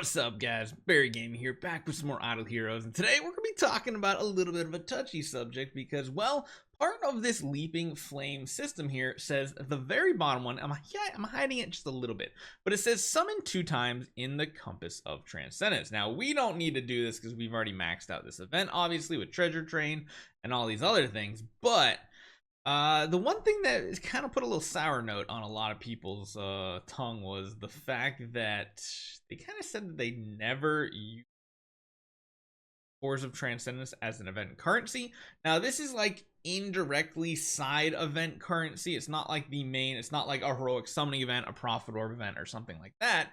What's up, guys? Barry Gaming here, back with some more Idle Heroes, and today we're going to be talking about a little bit of a touchy subject because, well, part of this leaping flame system here says at the very bottom one, I'm hiding it just a little bit, but it says summon 2 times in the Compass of Transcendence. Now, we don't need to do this because we've already maxed out this event, obviously, with Treasure Train and all these other things, but the one thing that is kind of put a little sour note on a lot of people's tongue was the fact that they kind of said that they never used Cores of Transcendence as an event currency. Now, this is like indirectly side event currency. It's not like the main, it's not like a heroic summoning event, a Prophet Orb event, or something like that.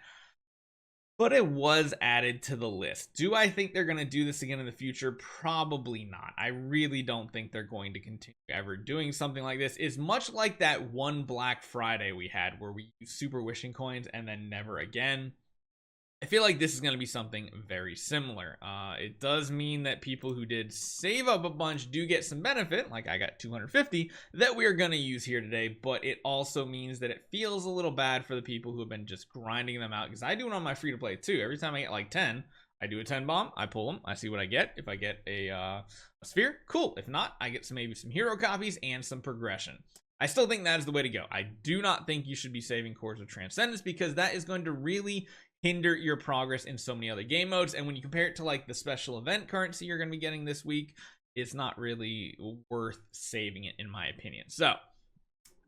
But it was added to the list. Do I think they're going to do this again in the future? Probably not. I really don't think they're going to continue ever doing something like this. It's much like that one Black Friday we had where we used super wishing coins and then never again. I feel like this is going to be something very similar. It does mean that people who did save up a bunch do get some benefit, like I got 250, that we are going to use here today, but it also means that it feels a little bad for the people who have been just grinding them out, because I do it on my free-to-play too. Every time I get like 10, I do a 10 bomb, I pull them, I see what I get. If I get a sphere, cool. If not, I get maybe some hero copies and some progression. I still think that is the way to go. I do not think you should be saving Cores of Transcendence, because that is going to really hinder your progress in so many other game modes. And when you compare it to like the special event currency you're going to be getting this week, it's not really worth saving it, in my opinion. So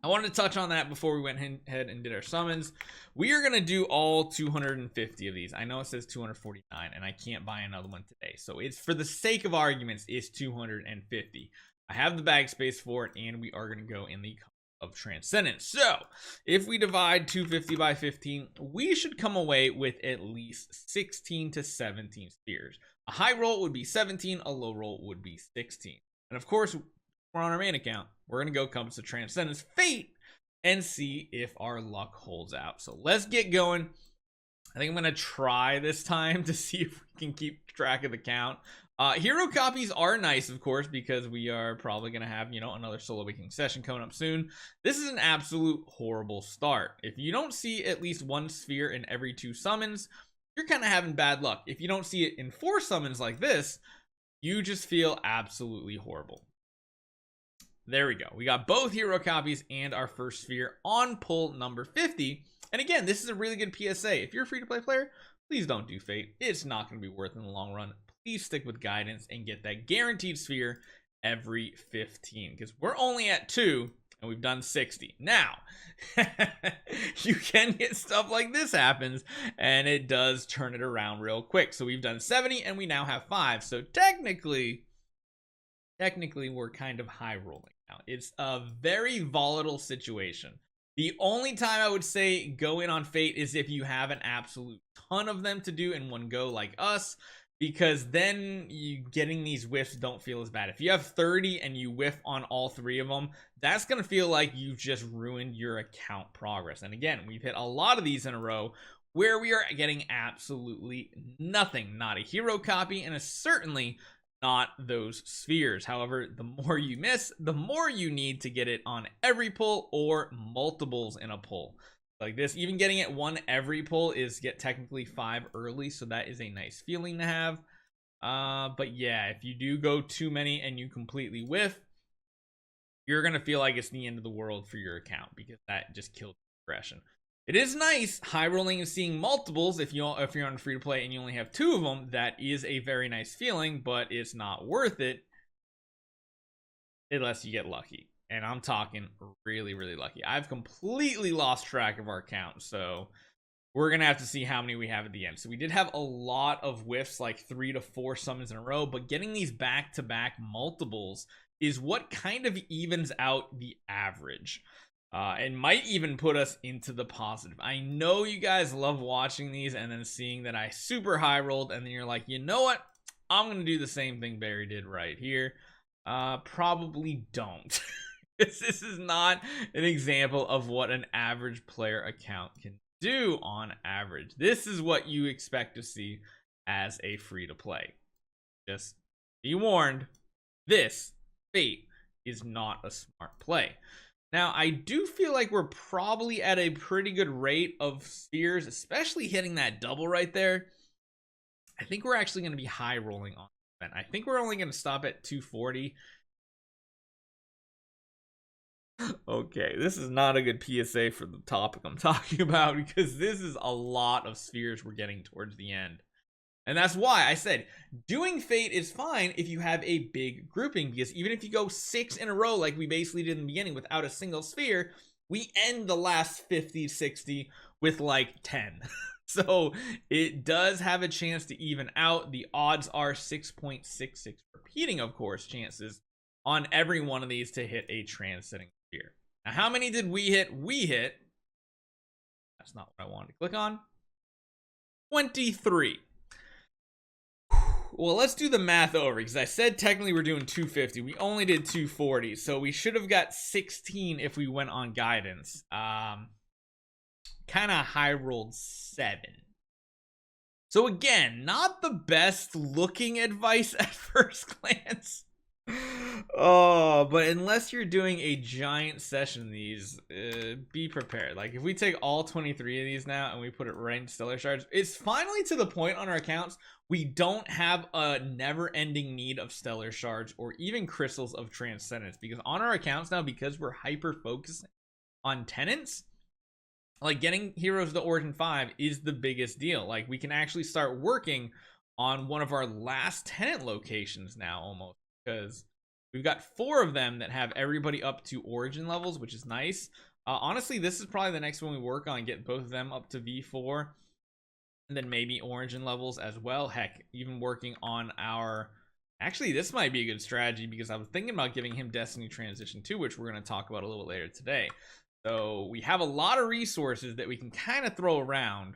I wanted to touch on that before we went ahead and did our summons. We are going to do all 250 of these. I know it says 249 and I can't buy another one today, so it's, for the sake of arguments, it's 250. I have the bag space for it, and we are going to go in the of Transcendence. So if we divide 250 by 15, we should come away with at least 16 to 17 spheres. A high roll would be 17, a low roll would be 16. And of course, we're on our main account. We're gonna go Compass of Transcendence Fate and see if our luck holds out. So let's get going. I think I'm gonna try this time to see if we can keep track of the count. Hero copies are nice, of course, because we are probably going to have, another Solo Awakening session coming up soon. This is an absolute horrible start. If you don't see at least 1 sphere in every 2 summons, you're kind of having bad luck. If you don't see it in 4 summons like this, you just feel absolutely horrible. There we go. We got both hero copies and our first sphere on pull number 50. And again, this is a really good PSA. If you're a free-to-play player, please don't do Fate. It's not going to be worth it in the long run. Please stick with guidance and get that guaranteed sphere every 15, because we're only at 2 and we've done 60. Now, you can get stuff like this happens, and it does turn it around real quick. So we've done 70 and we now have 5. So technically we're kind of high rolling now. It's a very volatile situation. The only time I would say go in on Fate is if you have an absolute ton of them to do in one go, like us, because then you getting these whiffs don't feel as bad. If you have 30 and you whiff on all 3 of them, that's going to feel like you've just ruined your account progress. And again, we've hit a lot of these in a row where we are getting absolutely nothing. Not a hero copy, and certainly not those spheres. However, the more you miss, the more you need to get it on every pull or multiples in a pull. Like this, even getting it 1 every pull is technically 5 early, so that is a nice feeling to have. But yeah, if you do go too many and you completely whiff, you're gonna feel like it's the end of the world for your account, because that just kills progression. It is nice high rolling and seeing multiples. If you're on free to play and you only have 2 of them, that is a very nice feeling, but it's not worth it unless you get lucky. And I'm talking really, really lucky. I've completely lost track of our account, so we're going to have to see how many we have at the end. So we did have a lot of whiffs, like 3 to 4 summons in a row, but getting these back-to-back multiples is what kind of evens out the average. And might even put us into the positive. I know you guys love watching these and then seeing that I super high rolled, and then you're like, you know what? I'm going to do the same thing Barry did right here. Probably don't. This is not an example of what an average player account can do on average. This is what you expect to see as a free-to-play. Just be warned, this Fate is not a smart play. Now, I do feel like we're probably at a pretty good rate of spheres, especially hitting that double right there. I think we're actually going to be high rolling on the event. I think we're only going to stop at 240. Okay, this is not a good PSA for the topic I'm talking about, because this is a lot of spheres we're getting towards the end. And that's why I said doing Fate is fine if you have a big grouping, because even if you go 6 in a row like we basically did in the beginning without a single sphere, we end the last 50, 60 with like 10. So it does have a chance to even out. The odds are 6.66 repeating, of course, chances on every one of these to hit a transcending sphere. Now, how many did we hit? We hit, that's not what I wanted to click on, 23. Well, let's do the math over, because I said technically we're doing 250. We only did 240, so we should have got 16 if we went on guidance. Kind of high rolled 7. So again, not the best looking advice at first glance. Oh, but unless you're doing a giant session of these, be prepared. Like, if we take all 23 of these now and we put it right into Stellar Shards, it's finally to the point on our accounts we don't have a never-ending need of Stellar Shards or even crystals of Transcendence, because on our accounts now, because we're hyper focusing on tenants, like getting heroes to Origin 5 is the biggest deal. Like, we can actually start working on one of our last tenant locations now, almost, because we've got 4 of them that have everybody up to Origin levels, which is nice. Honestly, this is probably the next one we work on, get both of them up to V4, and then maybe Origin levels as well. Heck, even working on our... Actually, this might be a good strategy, because I was thinking about giving him Destiny Transition 2, which we're going to talk about a little later today. So we have a lot of resources that we can kind of throw around.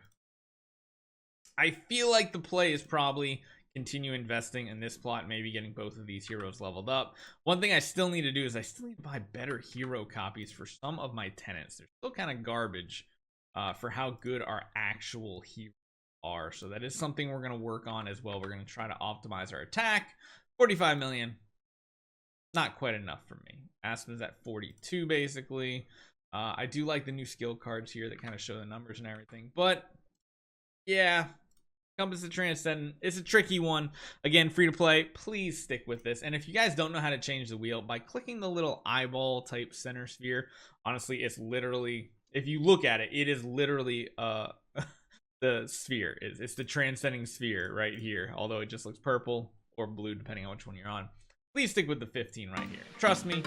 I feel like the play is probably continue investing in this plot, maybe getting both of these heroes leveled up. One thing I still need to do is I still need to buy better hero copies for some of my tenants. They're still kind of garbage for how good our actual heroes are. So that is something we're going to work on as well. We're going to try to optimize our attack. 45 million. Not quite enough for me. Aspen's at 42 basically. I do like the new skill cards here that kind of show the numbers and everything. But yeah, Compass of Transcendent, it's a tricky one. Again, free to play. Please stick with this. And if you guys don't know how to change the wheel, by clicking the little eyeball type center sphere, honestly, it's literally, if you look at it, it is literally the sphere. It's the transcending sphere right here, although it just looks purple or blue depending on which one you're on. Please stick with the 15 right here. Trust me,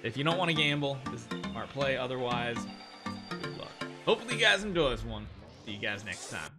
if you don't want to gamble, this is a smart play. Otherwise, good luck. Hopefully you guys enjoy this one. See you guys next time.